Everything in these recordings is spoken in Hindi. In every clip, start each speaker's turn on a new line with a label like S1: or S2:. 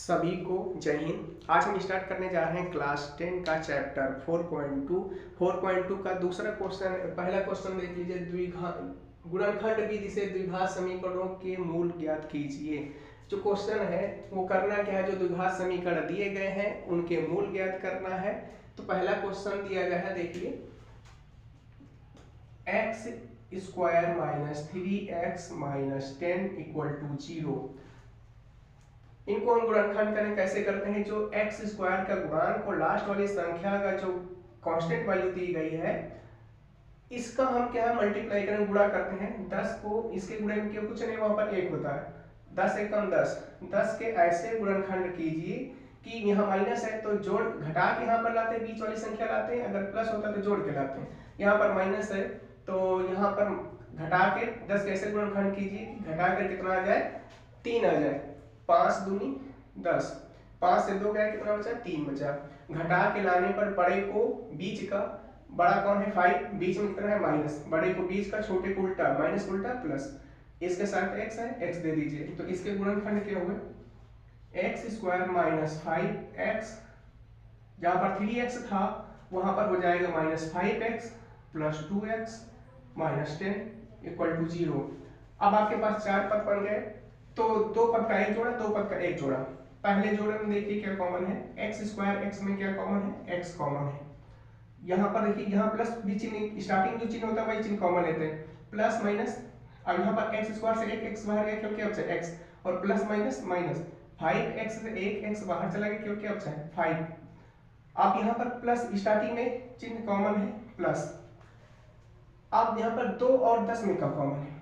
S1: सभी को जय हिंद। आज हम स्टार्ट करने जा रहे हैं क्लास 10 का चैप्टर 4.2 का दूसरा क्वेश्चन। पहला क्वेश्चन देख लीजिए, गुणनखंड विधि से द्विघात समीकरणों के मूल ज्ञात कीजिए। जो क्वेश्चन है वो करना क्या है, जो द्विघात समीकरण दिए गए हैं उनके मूल ज्ञात करना है। तो पहला क्वेश्चन दिया गया है, देखिए x square minus 3x minus 10 equal to 0। इनको हम गुणनखंड करें, कैसे करते हैं, जो एक्स स्क्वायर का गुणांक और लास्ट वाली संख्या का जो कांस्टेंट वैल्यू दी गई है इसका हम क्या है मल्टीप्लाई करें, गुणा करते हैं। 10 को इसके गुणे में क्यों कुछ नहीं, वहां पर 1 होता है, 10 एकम 10 के ऐसे गुणनखंड कीजिए कि यहाँ माइनस है तो जोड़ घटा के यहाँ पर लाते हैं, बीच वाली संख्या लाते हैं, अगर प्लस होता है तो जोड़ के लाते हैं। यहाँ पर माइनस है तो यहाँ पर घटा के 10 के ऐसे गुणनखंड कीजिए कि घटा कर कितना आ जाए, 3 आ जाए। 5 दूनी 10, 5 से 2 गया, कितना बचा, 3 बचा। घटा के लाने पर बड़े को बीच का, बड़ा कौन है 5, बीच में कितना है माइनस, बड़े को बीच का, छोटे को उल्टा, माइनस उल्टा प्लस, इसके साथ x है, x दे दीजिए। तो इसके गुणनखंड क्या हुए, एक्स स्क्वायर माइनस 5x, जहां पर 3x था वहां पर हो जाएगा minus 5x plus 2x minus 10 equal to 0। अब आपके पास 4 पद बन गए, तो 2 पद का एक जोड़ा, 2 पद का एक जोड़ा। पहले जोड़े में देखिए क्या कॉमन है, एक्स स्क्वायर, एक्स में क्या कॉमन है, x कॉमन है। यहाँ पर देखिए, यहाँ प्लस भी चिन्ह, स्टार्टिंग जो चिन्ह होता है वही चिन्ह कॉमन लेते हैं, प्लस माइनस। अब यहाँ पर एक्स स्क्वायर से एक एक्स बाहर गया क्योंकि अब से x, और प्लस माइनस माइनस, 5x से एक एक्स बाहर चला गया क्योंकि अब से 5। अब यहाँ पर प्लस, स्टार्टिंग में चिन्ह कॉमन है प्लस। अब यहाँ पर 2 और 10 में का कॉमन है,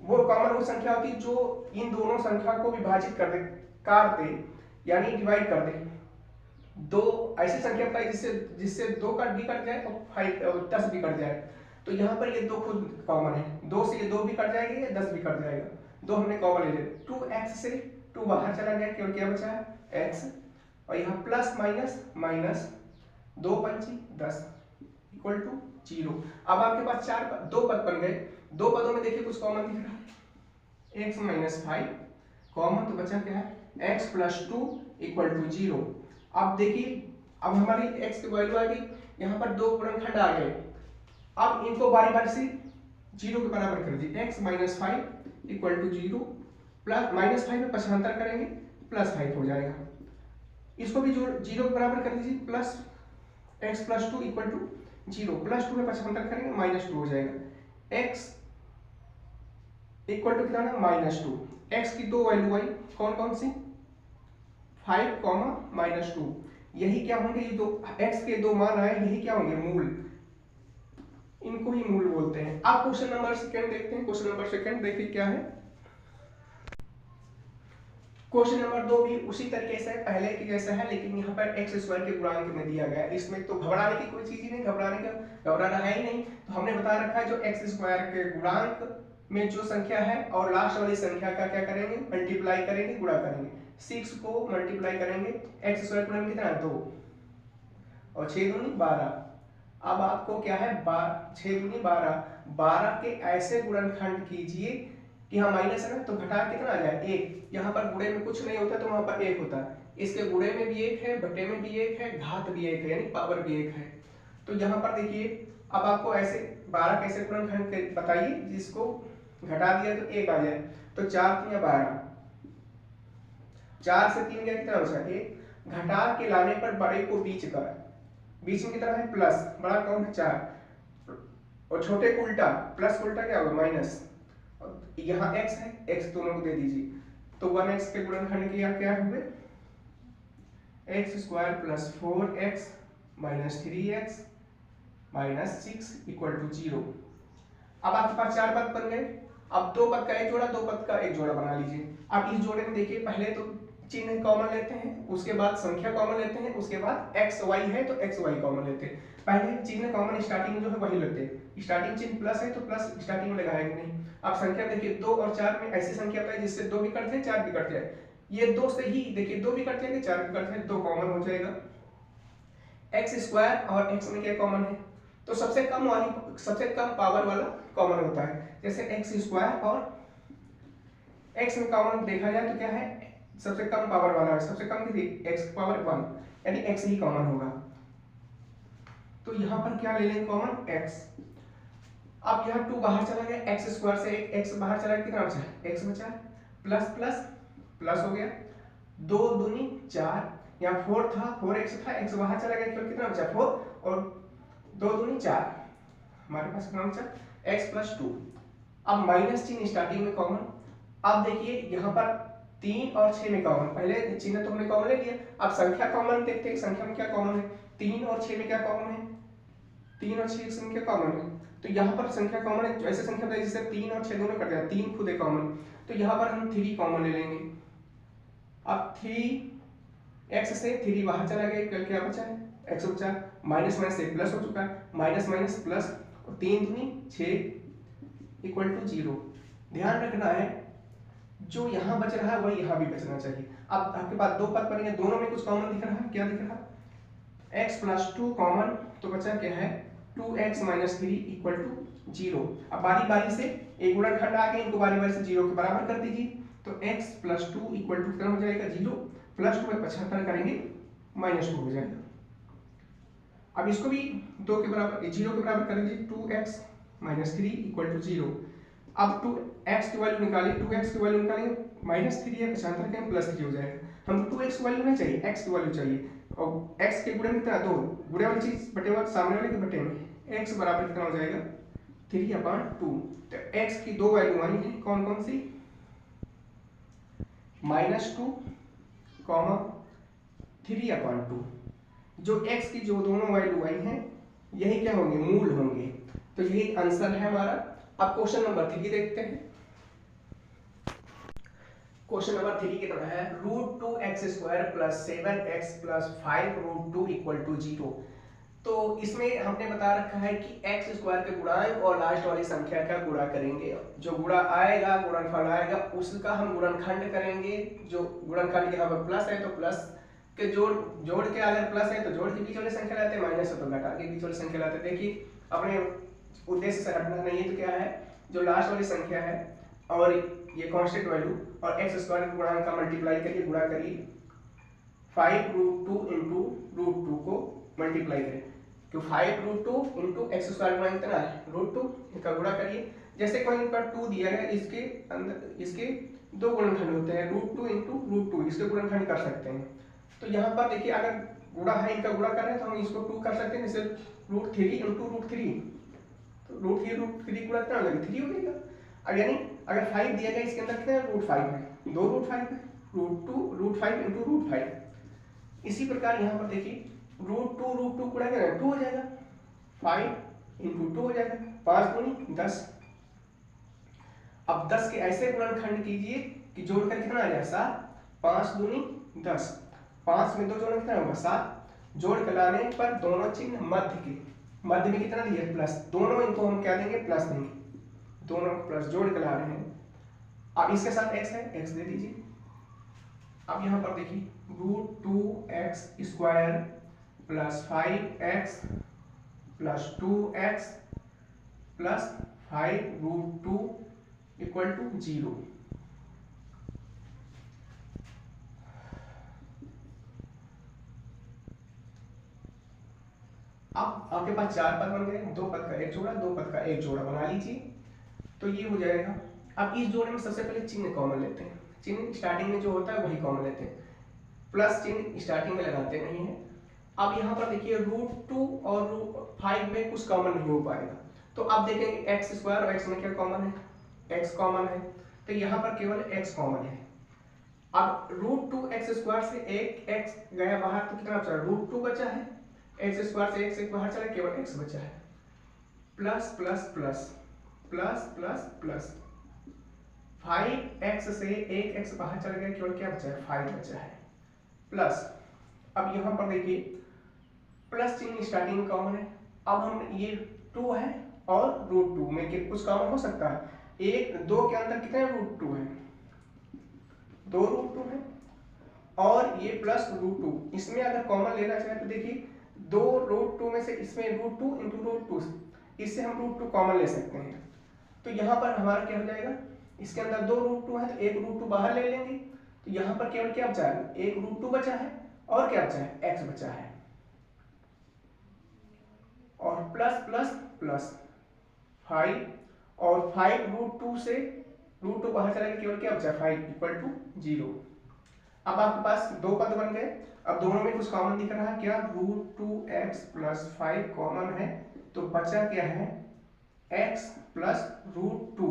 S1: वो कॉमन वो संख्या होती है जो इन दोनों संख्या को विभाजित कर दे, काट दे, यानी डिवाइड कर दे। दो ऐसी संख्या बताई जिससे 2 का भी कट जाए और 5 और 10 भी कट जाए। तो यहाँ पर ये 2 खुद कॉमन है, 2 से ये 2 भी कट जाएगी, या 10 भी कट जाएगा, 2 हमने कॉमन ले लिया। 2x से 2 बाहर चला गया क्योंकि क्या बचा है x, और यहाँ प्लस माइनस माइनस, 2 पंची 10 इक्वल टू 0। अब आपके पास 2 पद बन गए, 2 पदों में देखिए कुछ कॉमन दिख रहा है, x माइनस 5 कॉमन, तो बचा क्या है x प्लस 2 इक्वल टू 0। अब देखिए, अब हमारी x की वैल्यू आ गई, यहाँ पर 2 गुणनखंड आ गए। अब इनको बारी बारी से 0 के बराबर कर दीजिए, x minus 5 equal to 0, plus minus 5 में पक्षांतर करेंगे प्लस 5 हो जाएगा। इसको भी 0 के बराबर कर दीजिए, plus x plus 2 equal to 0, plus 2 में पक्षांतर करेंगे माइनस 2 हो जाएगा। x इक्वल टू कितना है माइनस 2, x की 2 वैल्यू आई, कौन कौन सी, 5 कॉमा माइनस 2, यही क्या होंगे, ये दो x के 2 मान आए, यही क्या होंगे मूल, इनको ही मूल बोलते हैं। अब क्वेश्चन नंबर सेकंड देखते हैं। क्वेश्चन नंबर सेकंड देखिए क्या है, क्वेश्चन नंबर 2 भी उसी तरीके से पहले की जैसा है, लेकिन यहाँ पर एक्स स्क्वायर के गुणांक में दिया गया है। इसमें तो घबराने की कोई चीज ही नहीं, घबराना है ही नहीं। तो हमने बता रखा है जो एक्स स्क्वायर के गुणांक में जो संख्या है और लास्ट वाली संख्या का क्या करेंगे, मल्टीप्लाई करेंगे, गुणा करेंगे। 6 को मल्टीप्लाई करेंगे, एक्स स्क्वायर गुणा कितना 2 और 6 दूनी 12। अब आपको क्या है 6 दूनी 12, 12 के ऐसे गुणनखंड कीजिए कि हाँ माइनस है ना, तो घटा कितना आ जाए 1। यहाँ पर गुणे में कुछ नहीं होता तो वहां पर 1 होता है, इसके गुणे में भी 1 है, बटे में भी 1 है, घात भी 1 है, यानी पावर भी 1 है। तो यहाँ पर देखिए, अब आपको ऐसे 12 कैसे गुणनखंड बताइए जिसको घटा दिया तो 1 आ जाए। तो 4 या 12, 4 से 3 गया कितना बचा 1, घटा के लाने पर बड़े को बीच का, बीच में कितना है प्लस, बड़ा कौन है 4, और छोटे को उल्टा, प्लस उल्टा क्या होगा माइनस, यहाँ x है, x दोनों को दे दीजिए। तो 1x के गुणनखंड के क्या हुए, x square plus 4x minus 3x minus 6 equal to 0। अब आपके पास 4 पद बन गए। अब 2 पद का एक जोड़ा, 2 पद का एक जोड़ा बना लीजिए। अब इस जोड़े में देखिए, पहले तो चिन्ह कॉमन लेते हैं, उसके बाद संख्या कॉमन लेते हैं, उसके बाद x y है तो x y कॉमन लेते हैं। पहले चिन्ह कॉमन स्टार्टिंग जो है वही लेते हैं, स्टार्टिंग चिन्ह प्लस है तो प्लस स्टार्टिंग में लगाएंगे नहीं। अब संख्या देखिए 2 और 4 में ऐसी संख्या है जिससे 2 भी कट जाए 4 भी कट जाए, ये 2 से ही देखिए 2 भी कट जाएंगे 4 भी कट जाए, 2 कॉमन हो जाएगा। एक्स स्क्वायर और एक्स में क्या कॉमन है, तो सबसे कम पावर वाला कॉमन होता है। जैसे एक्स स्क्वायर और एक्स में कॉमन देखा जाए तो क्या है सबसे कम पावर वाला है, सबसे कम कितनी, x पावर 1, यानी x ही कॉमन होगा। तो यहाँ पर क्या ले लेंगे कॉमन, x। अब यहाँ 2 बाहर चला गया, x स्क्वायर से x बाहर चला गया, कितना बचा, x बचा, प्लस प्लस प्लस हो गया, 2 दूनी 4, यहाँ 4 था, 4x था, x बाहर चला गया, केवल कितना बचा 4, और 2 दूनी 4, हमारे पास कितना बचा, x प्लस 2। अब माइनस चिन्ह स्टार्टिंग में कॉमन। अब देखिए यहाँ पर 3 और 6 में कॉमन, पहले चिन्ह तो हमने कॉमन ले लिया, अब संख्या कॉमन देखते हैं, संख्या में क्या कॉमन है, 3 और 6 में क्या कॉमन है, 3 और 6 की संख्या कॉमन है। तो यहाँ पर संख्या कॉमन है, ऐसे संख्या बताइए जिससे 3 और 6 दोनों कट जाए, 3 खुद है कॉमन, तो यहाँ पर हम 3 कॉमन ले लेंगे। अब 3x से 3 बाहर चला गया, कल क्या बचा है, x बचा, माइनस माइनस से प्लस हो चुका है, माइनस माइनस प्लस, और 3 दूनी 6 इक्वल टू 0। ध्यान रखना है जो यहाँ बच रहा है वही यहाँ भी बचना चाहिए। अब आपके पास दो पद बनेंगे, दोनों में कुछ कॉमन दिख रहा है, क्या दिख रहा है, x प्लस 2 कॉमन, तो बचा क्या है 2x माइनस 3 इक्वल टू 0। अब बारी बारी से एक गुणनखंड आ गए, इनको बारी बारी से 0 के बराबर कर दीजिए, तो x प्लस 2 इक्वल टू कितना हो जाएगा 0, प्लस 2 में 75 करेंगे माइनस 2 हो जाएगा। अब इसको भी 2 के बराबर 0 के बराबर कर दीजिए, 2x माइनस 3 इक्वल टू 0। अब 2x की वैल्यू निकालिए, 2x की वैल्यू निकालेंगे, माइनस 3 है 75 के प्लस 3 हो जाएगा। हम 2x की वैल्यू नहीं चाहिए, x की वैल्यू चाहिए, और x के गुणे में कितना 2, गुणे वाली चीज बटे वाले सामने वाले के बटे में, x बराबर कितना हो जाएगा 3/2। तो x की दो वैल्यू आई है, कौन कौन सी, -2 कॉमा 3/2। जो x की जो दोनों वैल्यू आई हैं यही क्या होंगे, मूल होंगे, तो यही आंसर है हमारा। अब क्वेश्चन नंबर 3 देखते हैं। क्वेश्चन नंबर 3 की तरह है, √2x² plus 7x plus 5√2 equal to 0। तो इसमें हमने बता रखा है कि x² के गुणांक और लास्ट वाली संख्या का गुणा करेंगे, जो गुणा आएगा, गुणनफल आएगा, उसका हम गुणनखंड करेंगे। जो गुणनखंड यहाँ पर प्लस है तो प्लस के जोड़ के, अगर प्लस है तो जोड़ के बीच वाली संख्या लाते हैं, माइनस है तो घटा के बीच वाली संख्या लाते हैं। देखिए अपने उद्देश्य से हटना नहीं है, तो क्या है, जो लास्ट वाली संख्या है और ये कांस्टेंट वैल्यू और x² के गुणांक का मल्टीप्लाई करिए, गुणा करिए, 5√2 इंटू √2 को मल्टीप्लाई करें, तो 5√2 इंटू x² गुणा कितना है √2, इसका गुणा करिए। जैसे कोई पर 2 दिया है, इसके अंदर इसके दो गुणनखंड होते हैं, √2 इंटू √2, इसके गुणनखंड कर सकते हैं। तो यहाँ पर देखिए अगर गुणा है, इनका गुणा कर रहे हैं तो हम इसको 2 कर सकते हैं, जैसे √3 इंटू √3, तो √3 गुणा कितना हो जाएगा 3 हो जाएगा। अब यानी अगर 5 दिया गया, इसके अंदर कितना √5 है, 2 √5 है, √5 इंटू √5। इसी प्रकार यहाँ पर देखिए √2 गुणा करें 2 हो जाएगा, 5 इंटू 2 हो जाएगा, 5 दूनी 10। अब 10 के ऐसे गुणनखंड कीजिए कि जोड़कर कितना आ जाए 7, 5 दूनी 10, 5 में 2 जोड़ना कितना होगा 7, जोड़ कर लाने पर दोनों चिन्ह मध्य के, मध्य में कितना दिया प्लस, दोनों इनको हम क्या देंगे प्लस देंगे, दोनों प्लस जोड़ कर ला रहे हैं। अब इसके साथ x है, x दे दीजिए। अब यहाँ पर देखिए √2x² plus 5x plus 2x plus 5√2 equal to 0। अब आपके पास 4 पद बन गए, 2 पद का एक जोड़ा, 2 पद का एक जोड़ा बना लीजिए, तो ये हो जाएगा। अब इस जोड़े में सबसे पहले चिन्ह कॉमन लेते हैं, चिन्ह स्टार्टिंग में जो होता है वही कॉमन लेते हैं, प्लस चिन्ह स्टार्टिंग में लगाते नहीं है। अब यहाँ पर देखिए √2 और 5 में कुछ कॉमन नहीं हो पाएगा, तो अब देखेंगे x² और x में क्या कॉमन है, x कॉमन है, तो यहाँ पर केवल x कॉमन है। अब √2x² से एक x गया बाहर, तो कितना बचा, √2 बचा है, x² से एक बाहर चला, केवल x बचा है, plus plus plus plus plus plus, 5x से एक x बाहर चला गया, केवल क्या बचा है 5 बचा है, प्लस। अब यहाँ पर देखिए प्लस चिन्ह स्टार्टिंग में कॉमन है। अब हम ये 2 है और √2 में कुछ कॉमन हो सकता है, 2 के अंदर कितने √2 है, 2 √2 है, और ये प्लस √2, इसमें अगर कॉमन लेना चाहे तो देखिए 2 √2 में से इसमें √2 इंटू √2, इससे हम √2 कॉमन ले सकते हैं। तो यहाँ पर हमारा क्या हो जाएगा, इसके अंदर 2 √2 है तो एक √2 बाहर ले लेंगे, तो यहाँ पर केवल क्या बचा है, एक √2 बचा है और क्या बचा है, x बचा है, और प्लस प्लस प्लस 5, और 5 √2 से √2 बाहर चला गया, केवल क्या बचा, 5 = 0। अब आपके पास दो पद बन गए। अब दोनों में कुछ कॉमन दिख रहा है, क्या, √2x + 5 कॉमन है, तो बचा क्या है, x + √2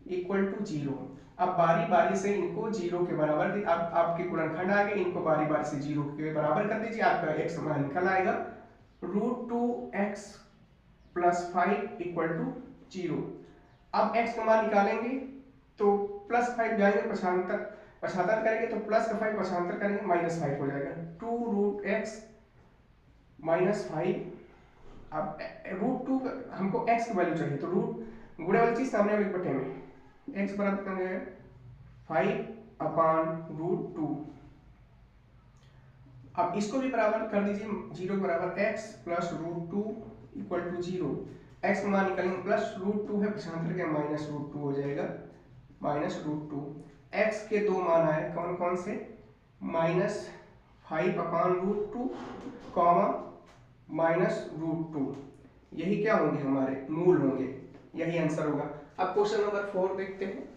S1: = 0। अब बारी बारी से इनको 0 के बराबर, अब आपके गुणनखंड आ गए, इनको बारी बारी से 0 के बराबर कर दीजिए, आपका x मान निकल आएगा, √2x + 5 = 0। अब x का मान निकालेंगे तो +5 जाएंगे, पक्षांतर करेंगे तो प्लस का 5 पक्षांतर करेंगे, -5 हो जाएगा, 2√x - 5। अब √2 हमको x की वैल्यू चाहिए, तो रूट गुणे वाली चीज सामने वाले बटे में, x बराबर कर देंगे 5/√2। अब इसको भी बराबर कर दीजिए, 0 बराबर x + √2 = 0। x का मान निकालेंगे, प्लस √2 है, पक्षांतर के -√2 हो जाएगा, -√2। x के दो मान आए, कौन कौन से, -5/√2, -√2, यही क्या होंगे, हमारे मूल होंगे, यही आंसर होगा। अब क्वेश्चन नंबर 4 देखते हैं।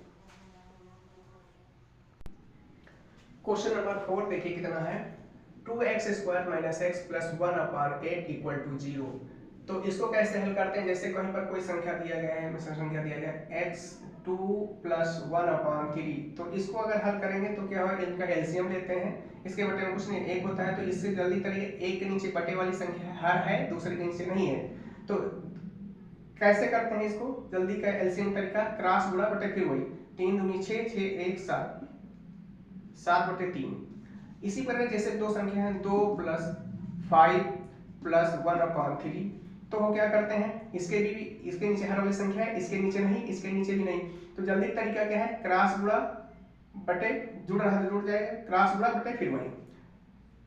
S1: क्वेश्चन नंबर 4 देखिए कितना है, 2x² - x + 1/8 = 0। तो इसको कैसे हल करते हैं, जैसे कहीं पर कोई संख्या दिया गया है, मिश्र संख्या दिया गया है x2 + 1/3, तो इसको अगर हल करेंगे तो क्या होगा, इनका एलसीएम लेते हैं, इसके बटे में कुछ नहीं, एक होता है, तो इससे जल्दी करिए, एक के नीचे बटे वाली संख्या हर है, दूसरे के नीचे नहीं है, तो कैसे करते हैं इसको, जल्दी का एलसीएम तरीका, क्रॉस गुणा बटे फिर वही, 3 दूनी 6, 6 1 7, 7/3। इसी प्रकार जैसे दो संख्या है, 2 + 5 + 1/3, तो हम क्या करते हैं, इसके भी इसके नीचे हर वाली संख्या है, इसके नीचे नहीं, इसके नीचे भी नहीं, तो जल्दी तरीका क्या है, क्रॉस गुणा बटे, जुड़ रहा है जुड़ जाएगा, क्रॉस गुणा बटे फिर वही,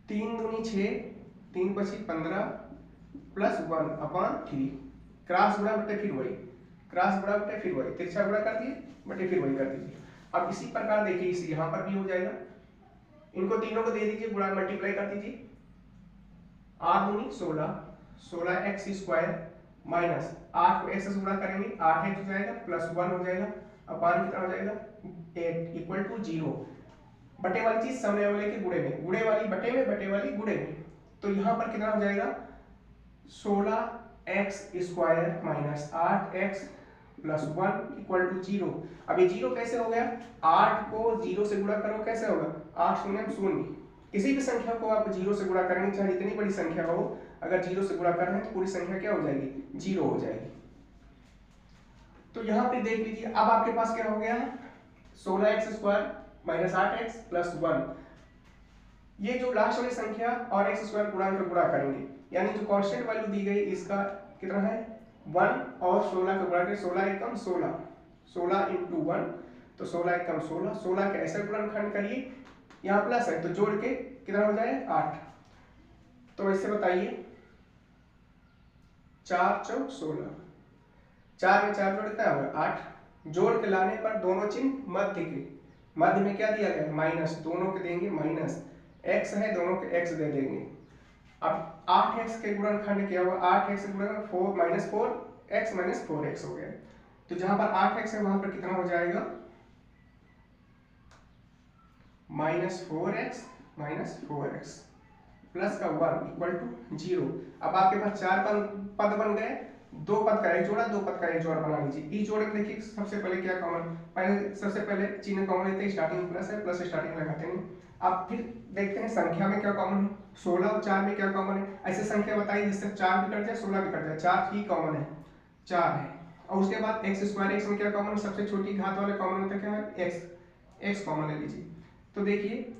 S1: 3 दूनी 6, 3 × 5 = 15 + 1/3, क्रॉस गुणा बटे फिर वही, क्रॉस गुणा बटे फिर वही, तिरछा गुणा कर दिए, बटे फिर वही कर दीजिए। अब इसी प्रकार देखिए, इस यहाँ पर भी हो जाएगा, इनको तीनों को दे दीजिए, गुणा मल्टीप्लाई कर दीजिए, 8 दूनी 16, 16x² माइनस 8 को x से गुणा करेंगे, 8x हो जाएगा, +1 हो जाएगा, अपान कितना हो जाएगा, 8 = 0। बटे वाली चीज सामने वाले के गुणे में, गुणे वाली बटे में, बटे वाली गुणे में, तो यहाँ पर कितना हो जाएगा, 16x² - 8x + 1 = 0। अब ये 0 कैसे हो गया, 8 को 0 से गुणा करो, कैसे होगा, 8 शून्य 0। किसी भी संख्या को आप 0 से गुणा करेंगे, चाहे इतनी बड़ी संख्या हो, अगर 0 से गुणा कर रहे हैं तो पूरी संख्या क्या हो जाएगी, 0 हो जाएगी। तो यहाँ पे देख लीजिए, अब आपके पास क्या हो गया है, 16x² - 8x + 1, ये जो लास्ट वाली संख्या और x² गुणा करेंगे, यानी जो कांस्टेंट वैल्यू दी गई इसका कितना है, 1, और 16 का गुणा करें, 16 एकम 16, 16 × 1, तो 16 एकम 16, 16 का ऐसा गुणनखंड करिए, यहाँ प्लस है तो जोड़ के कितना हो जाए, 8। तो ऐसे बताइए, 4 चौक 16, 4 में 4 जोड़ कितना होगा, 8, जोड़ के लाने पर दोनों चिन्ह मध्य के, मध्य में क्या दिया गया, माइनस, दोनों के देंगे माइनस, x है दोनों के x दे देंगे। अब 8x के गुणनखंड क्या होगा, 8x गुणा 4 - 4x - 4x हो गया, तो जहां पर 8x है वहां पर कितना हो जाएगा, -4x - 4x प्लस का 1 = 0। अब आपके पास 4 पद बन गए, दो पद का एक जोड़ा, दो पद का एक जोड़ा बना लीजिए। ई जोड़ में देखिए सबसे पहले क्या कॉमन, सबसे पहले चिन्ह कॉमन लेते हैं, स्टार्टिंग में प्लस है, प्लस स्टार्टिंग में लगाते हैं। अब फिर देखते हैं संख्या में क्या कॉमन है, 16 और 4 में क्या कॉमन है, ऐसे संख्या बताइए जिससे 4 भी कट जाए 16 भी कट जाए, 4 ही कॉमन है, 4 है। और उसके बाद x² x में क्या कॉमन है, सबसे छोटी घात वाले कॉमन होता है क्या है, x कॉमन ले लीजिए। तो देखिए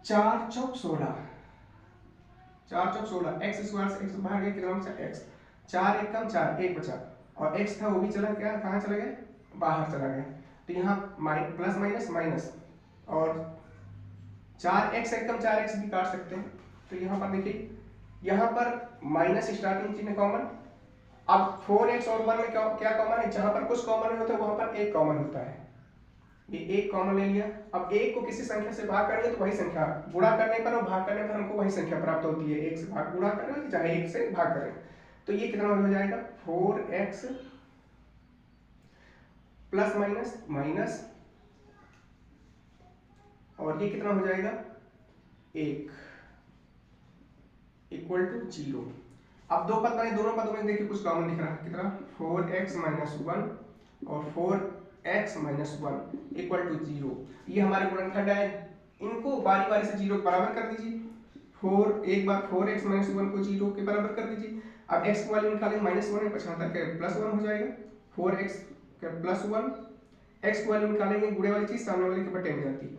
S1: 4 चौक 16, 4 चौक 16, x² से x बाहर गया, कितना बचा, x, 4 एकम 4, 1 बचा, और x था वो भी चला गया, कहाँ चला गया, बाहर चला गया, तो यहाँ प्लस माइनस माइनस, और 4x एकम 4x भी काट सकते हैं। तो यहाँ पर देखिए, यहाँ पर माइनस स्टार्टिंग चिन्ह कॉमन। अब 4x और 1 में क्या कॉमन है, जहां पर कुछ कॉमन होता है वहां पर एक कॉमन होता है, ये एक कॉमन ले लिया। अब एक को किसी संख्या से भाग करेंगे तो वही संख्या, गुणा करने पर और भाग करने पर हमको वही संख्या प्राप्त होती है। एक से भाग गुणा करें चाहे एक से भाग करें, तो ये कितना हो जाएगा 4x प्लस माइनस माइनस, और ये कितना हो जाएगा 1 इक्वल टू 0। अब दो पद बने, दोनों पदों में देखिए कुछ कॉमन दिख रहा है, कितना 4x माइनस 1 और 4x माइनस 1 इक्वल टू 0। ये हमारे गुणनखंड है, इनको बारी बारी से 0 के बराबर कर दीजिए। एक बार 4x माइनस 1 को 0 के बराबर कर दीजिए। अब x की वैल्यू निकालें, माइनस 1 है 75 के प्लस 1 हो जाएगा, 4x के प्लस 1। x की वैल्यू निकालेंगे, गुणे वाली चीज सामने वाले के बटे में जाती है,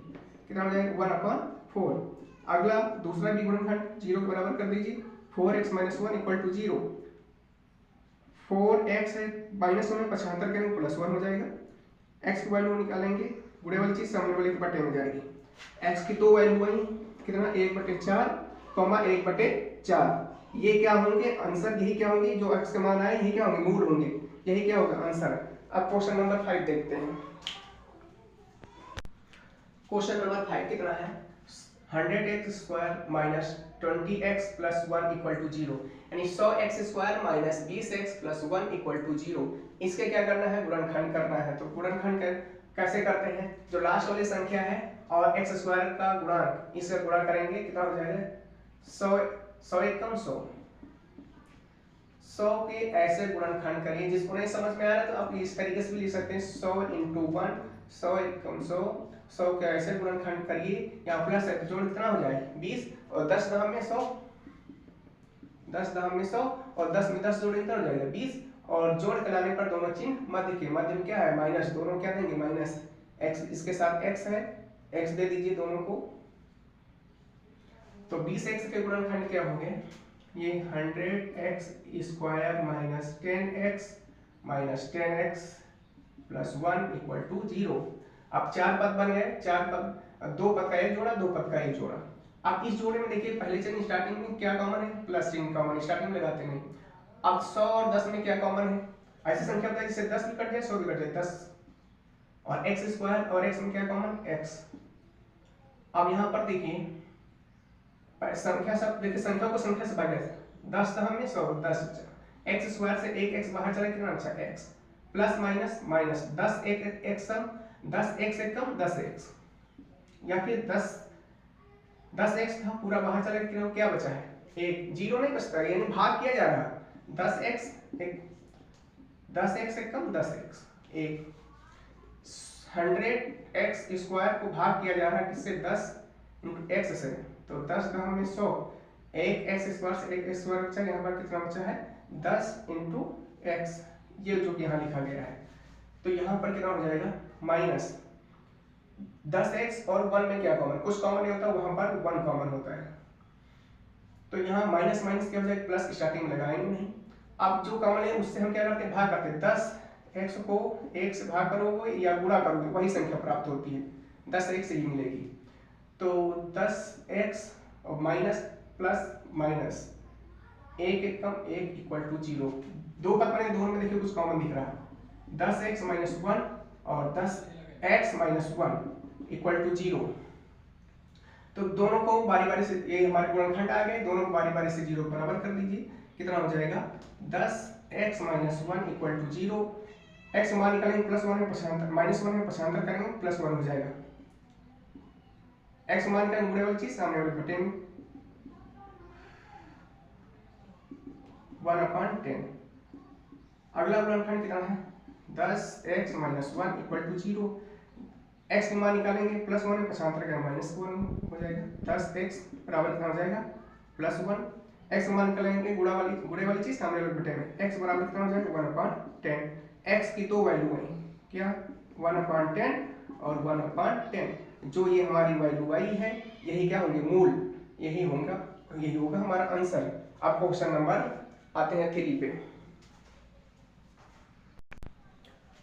S1: कितना हो जाएगा 1/4। अगला दूसरा भी गुणनखंड 0 के बराबर कर दीजिए, 4x minus 1 equal to 0। 4x है माइनस 1 में 75 करेंगे प्लस 1 हो जाएगा। x की वैल्यू निकालेंगे, गुणे वाली चीज सामने वाले के बटे में जाएगी। x की तो वैल्यू वही कितना 1/4 कॉमा 1/4। ये क्या होंगे आंसर, यही क्या होंगे जो x के मान आए, यही क्या होंगे मूल होंगे, यही क्या होगा आंसर। अब क्वेश्चन नंबर 5 देखते हैं। क्वेश्चन नंबर 5 कितना है 100x square minus 20x plus 1 equal to 0, यानी 100x square minus 20x plus 1 equal to 0। इसके क्या करना है, गुणनखंड करना है। तो गुणनखंड कैसे करते हैं, जो लास्ट वाली संख्या है और x स्क्वायर का गुणक, इसका गुणा करेंगे, कितना हो जाएगा 100 एकम 100 के ऐसे गुणनखंड करिए। जिसको नहीं समझ में आ रहा तो आप इस तरीके से भी लिख सकते हैं 100 × 1 100 एकम 100 के ऐसे गुणनखंड करिए। यहाँ प्लस है तो जोड़ कितना हो जाए 20 और 10 दहम में 100, 10 दहम में 100 और 10 में 10 जोड़ कितना हो जाएगा 20, और जोड़ के लाने पर दोनों चिन्ह मध्य के, मध्य में क्या है माइनस, दोनों क्या देंगे माइनस, x इसके साथ x है, x दे दीजिए दोनों को। तो 20x के गुणनखंड क्या होंगे, ये 100x square minus 10x minus 10x plus 1 equal to 0। अब चार पद बन गए, चार पद, दो पद का एक जोड़ा, दो पद का एक जोड़ा। अब इस जोड़े में देखिए पहले चलिए स्टार्टिंग में क्या कॉमन है, प्लस चिन्ह कॉमन, स्टार्टिंग में लगाते नहीं। अब 100 और 10 में क्या कॉमन है, ऐसी संख्या बताइए जिससे 10 भी कट जाए 100 भी कट जाए 10, और x स्क्वायर और x में क्या कॉमन x। अब यहाँ पर देखिए संख्या, सब देखिए संख्या को संख्या से भाग 10 दहम में 100, 10 x स्क्वायर से एक x बाहर चला कितना अच्छा x, प्लस माइनस माइनस 10 एक सम 10x एक कम 10x, या फिर 10x था पूरा बाहर चला कितना क्या बचा है एक, जीरो नहीं बचता, यानी भाग किया जा रहा 10x एक कम 10x, एक 100x स्क्वायर को भाग किया जा रहा है किससे 10 × x से, तो 10 दहम में 100, एक x स्क्वायर से एक स्क्वायर बचा, यहाँ पर कितना बचा है 10 × x, ये जो कि यहाँ लिखा गया है। तो यहाँ पर कितना हो जाएगा माइनस 10x और 1 में क्या कॉमन, कुछ कॉमन नहीं होता, वहां पर 1 कॉमन होता है। तो यहाँ माइनस माइनस क्या हो जाएगा प्लस, स्टार्टिंग में लगाएंगे नहीं। अब जो कॉमन है उससे हम क्या करते हैं भाग करते हैं, 10x को 1 से भाग करोगे या गुणा करोगे वही संख्या प्राप्त होती है, 10x से ही मिलेगी। तो 10x और माइनस प्लस माइनस 1 एक कम 1 इक्वल टू 0। दो पद बने, दोनों में देखिए कुछ कॉमन दिख रहा है, 10x माइनस 1 और 10x माइनस 1 इक्वल टू 0। तो दोनों को बारी बारी से, ये हमारे गुणनखंड आ गए, दोनों को बारी बारी से 0 बराबर कर दीजिए, कितना हो जाएगा 10x minus 1 equal to 0। x मान निकालेंगे प्लस 1 में 75, माइनस 1 में 75 करेंगे प्लस 1 हो जाएगा, x मान निकालेंगे गुणे वाली चीज सामने वाले बटे में 1/10। अगला गुणनखंड कितना है 10x minus 1 equal to 0। x की मान निकालेंगे प्लस 1 में 75 करेंगे माइनस 1 हो जाएगा, 10x बराबर कितना हो जाएगा प्लस 1। x मान निकालेंगे गुणे वाली चीज सामने वाले बटे में, x बराबर कितना हो जाएगा 1/10। x की दो वैल्यू है क्या 1/10 और 1/10, जो ये हमारी वैल्यू आई है यही क्या होंगे मूल, यही होगा हमारा आंसर। अब क्वेश्चन नंबर आते हैं 3 पे।